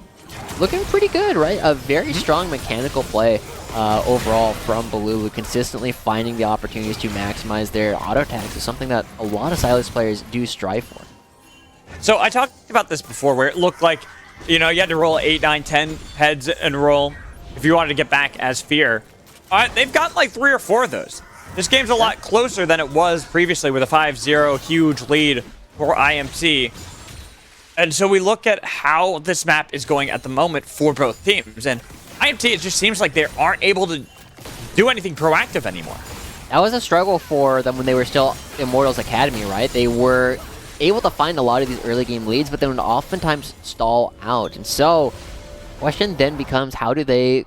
looking pretty good, right? A very strong mechanical play overall from Balulu, consistently finding the opportunities to maximize their auto tags is something that a lot of Sylas players do strive for. So I talked about this before where it looked like, you know, you had to roll 8, 9, 10 heads and roll if you wanted to get back as Fear. They've got like 3 or 4 of those. This game's a lot closer than it was previously with a 5-0 huge lead for IMT. And so we look at how this map is going at the moment for both teams. And IMT, it just seems like they aren't able to do anything proactive anymore. That was a struggle for them when they were still Immortals Academy, right? They were able to find a lot of these early game leads, but then would oftentimes stall out. And so, the question then becomes, how do they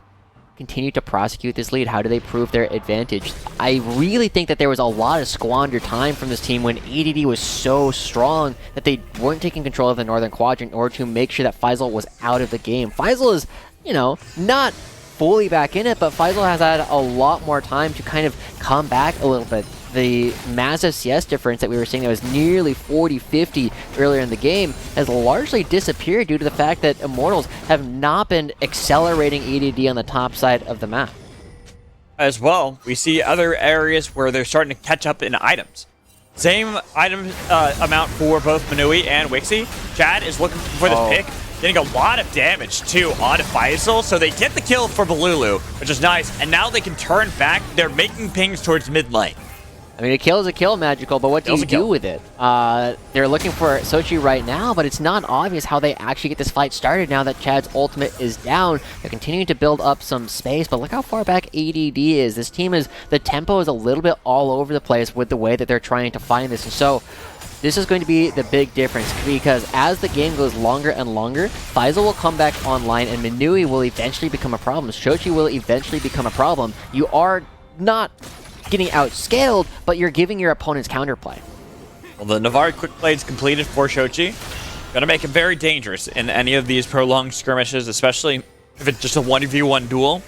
continue to prosecute this lead? How do they prove their advantage? I really think that there was a lot of squandered time from this team when ADD was so strong that they weren't taking control of the Northern Quadrant in order to make sure that Faisal was out of the game. Faisal is, you know, not fully back in it, but Faisal has had a lot more time to kind of come back a little bit. The massive CS difference that we were seeing that was nearly 40-50 earlier in the game has largely disappeared due to the fact that Immortals have not been accelerating ADD on the top side of the map. As well, we see other areas where they're starting to catch up in items. Same item amount for both Manui and Wixie. Chad is looking for this pick, getting a lot of damage too on Faisal, so they get the kill for Balulu, which is nice, and now they can turn back. They're making pings towards mid lane. I mean, a kill is a kill, Magical, but what do you do with it? They're looking for Sochi right now, but it's not obvious how they actually get this fight started now that Chad's ultimate is down. They're continuing to build up some space, but look how far back ADD is. This team is, the tempo is a little bit all over the place with the way that they're trying to find this. And so, this is going to be the big difference, because as the game goes longer and longer, Faisal will come back online and Manui will eventually become a problem. Shochi will eventually become a problem. You are not getting outscaled, but you're giving your opponents counterplay. Well, the Navari quick play is completed for Shochi. Gonna make him very dangerous in any of these prolonged skirmishes, especially if it's just a 1v1 duel.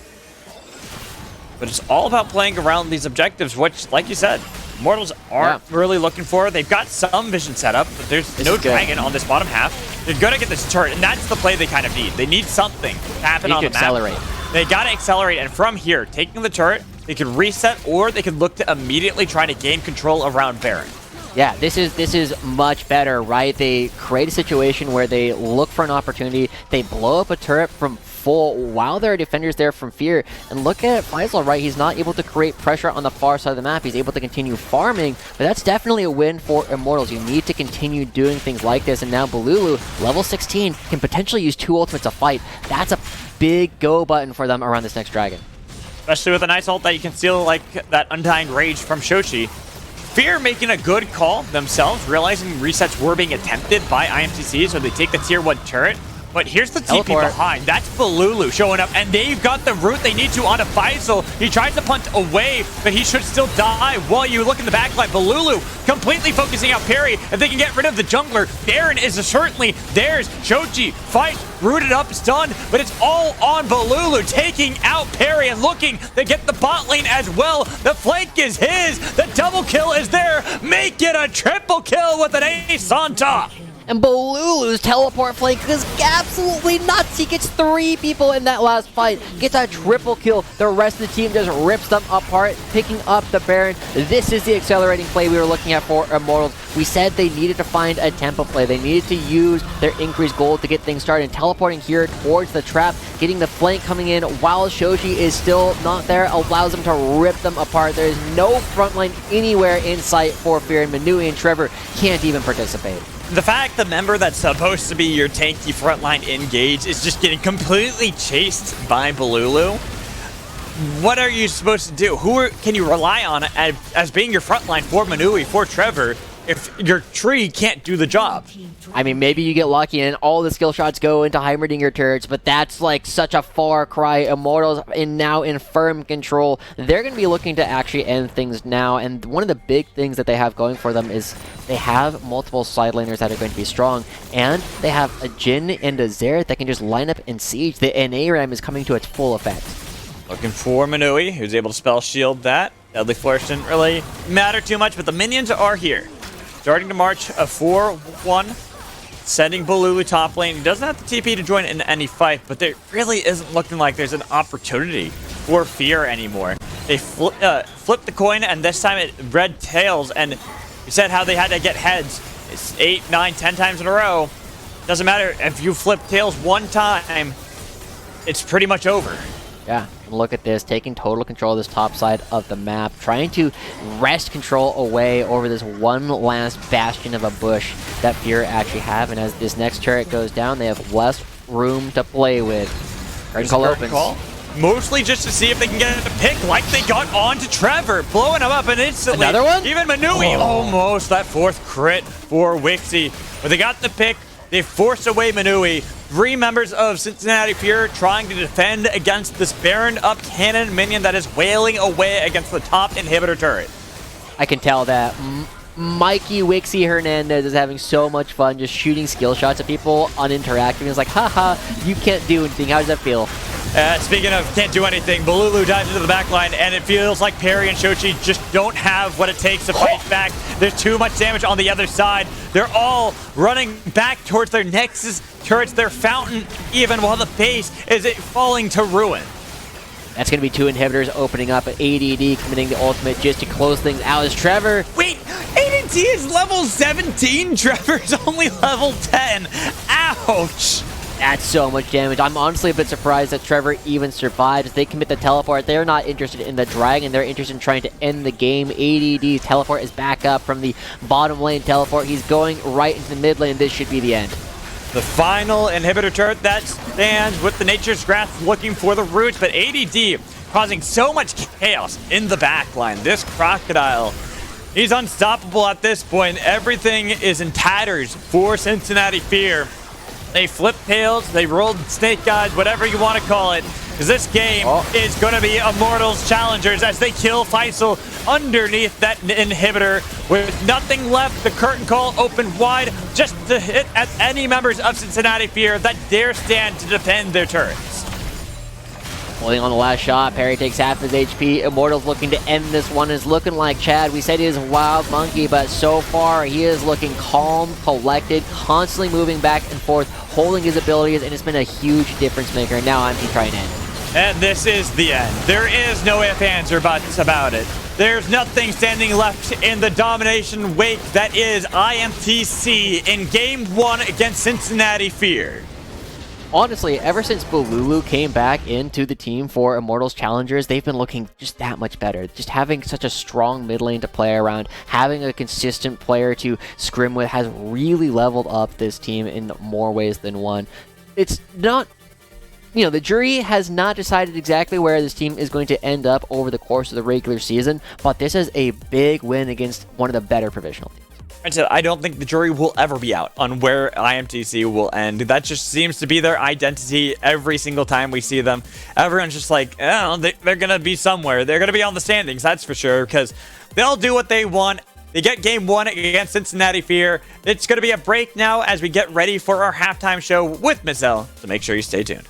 But it's all about playing around these objectives, which, like you said, Immortals aren't really looking for. They've got some vision set up, but there's no dragon on this bottom half. They're gonna get this turret, and that's the play they kind of need. They need something to happen on the map. They gotta accelerate, and from here, taking the turret, they can reset, or they can look to immediately try to gain control around Baron. Yeah, this is much better, right? They create a situation where they look for an opportunity, they blow up a turret from full while there are defenders there from Fear, and look at Faisal, right? He's not able to create pressure on the far side of the map. He's able to continue farming, but that's definitely a win for Immortals. You need to continue doing things like this, and now Balulu, level 16, can potentially use 2 ultimates to fight. That's a big go button for them around this next dragon. Especially with a nice ult that you can steal, like that Undying Rage from Shochi. Fear making a good call themselves, realizing resets were being attempted by IMTC, so they take the tier 1 turret. But here's the TP behind. That's Balulu showing up, and they've got the route they need to onto Faisal. He tries to punt away, but he should still die. While you look in the backline, Balulu completely focusing out Parry. If they can get rid of the jungler, Baron is certainly theirs. Shochi, fight, rooted up, stunned, but it's all on Balulu, taking out Parry and looking to get the bot lane as well. The flank is his. The double kill is there. Make it a triple kill with an ace on top. And Balulu's teleport flank is absolutely nuts. He gets 3 people in that last fight, gets a triple kill. The rest of the team just rips them apart, picking up the Baron. This is the accelerating play we were looking at for Immortals. We said they needed to find a tempo play. They needed to use their increased gold to get things started. And teleporting here towards the trap, getting the flank coming in while Shochi is still not there, allows them to rip them apart. There is no front line anywhere in sight for Fear, and Manui and Trevor can't even participate. The fact the member that's supposed to be your tanky frontline engage is just getting completely chased by Balulu. What are you supposed to do? Can you rely on as being your frontline for Manui, for Trevor, if your tree can't do the job? I mean, maybe you get lucky and all the skill shots go into Heimerdinger turrets, but that's like such a far cry. Immortals now in firm control. They're going to be looking to actually end things now, and one of the big things that they have going for them is they have multiple side laners that are going to be strong, and they have a Jhin and a Xerath that can just line up and siege. The NA RAM is coming to its full effect. Looking for Manui, who's able to spell shield that. Deadly Flourish didn't really matter too much, but the minions are here. Starting to march a 4-1, sending Balulu top lane. He doesn't have the TP to join in any fight, but there really isn't looking like there's an opportunity for Fear anymore. They flipped the coin, and this time it read tails, and we said how they had to get heads. It's 8, 9, 10 times in a row. Doesn't matter. If you flip tails one time, it's pretty much over. Yeah, look at this, taking total control of this top side of the map, trying to wrest control away over this one last bastion of a bush that Fear actually have, and as this next turret goes down, they have less room to play with. Curtain call opens. Mostly just to see if they can get the pick like they got on to Trevor, blowing him up and instantly. Another one? Even Manui, almost that 4th crit for Wixie. But they got the pick, they forced away Manui. 3 members of Cincinnati Fear trying to defend against this Baron up cannon minion that is wailing away against the top inhibitor turret. I can tell that Mikey Wixie Hernandez is having so much fun just shooting skill shots at people, uninteracting. It's like, haha, you can't do anything. How does that feel? Speaking of can't do anything, Balulu dives into the back line, and it feels like Perry and Shochi just don't have what it takes to fight back. There's too much damage on the other side. They're all running back towards their Nexus turrets, their fountain, even while the base is falling to ruin. That's going to be 2 inhibitors opening up, at ADD committing the ultimate just to close things out as Trevor. Wait, ADD is level 17, Trevor's only level 10. Ouch. That's so much damage. I'm honestly a bit surprised that Trevor even survived. As they commit the teleport, they're not interested in the dragon. They're interested in trying to end the game. ADD's teleport is back up from the bottom lane teleport. He's going right into the mid lane. This should be the end. The final inhibitor turret that stands with the Nature's Grasp looking for the roots, but ADD causing so much chaos in the backline. This Crocodile, he's unstoppable at this point. Everything is in tatters for Cincinnati Fear. They flipped tails, they rolled snake eyes, whatever you want to call it. Because this game is going to be Immortals Challengers as they kill Faisal underneath that inhibitor. With nothing left, the curtain call open wide just to hit at any members of Cincinnati Fear that dare stand to defend their turrets. Holding on the last shot, Perry takes half his HP. Immortals looking to end this one. Is looking like Chad. We said he is a wild monkey, but so far he is looking calm, collected, constantly moving back and forth, holding his abilities, and it's been a huge difference maker. And now IMTC trying to end. And this is the end. There is no ifs, ands, or buts about it. There's nothing standing left in the domination wake that is IMTC in Game 1 against Cincinnati Fear. Honestly, ever since Balulu came back into the team for Immortals Challengers, they've been looking just that much better. Just having such a strong mid lane to play around, having a consistent player to scrim with has really leveled up this team in more ways than one. It's not, the jury has not decided exactly where this team is going to end up over the course of the regular season, but this is a big win against one of the better provisional teams. I don't think the jury will ever be out on where IMTC will end. That just seems to be their identity every single time we see them. Everyone's just like, oh, they're going to be somewhere. They're going to be on the standings, that's for sure, because they'll do what they want. They get Game 1 against Cincinnati Fear. It's going to be a break now as we get ready for our halftime show with Miss L, so make sure you stay tuned.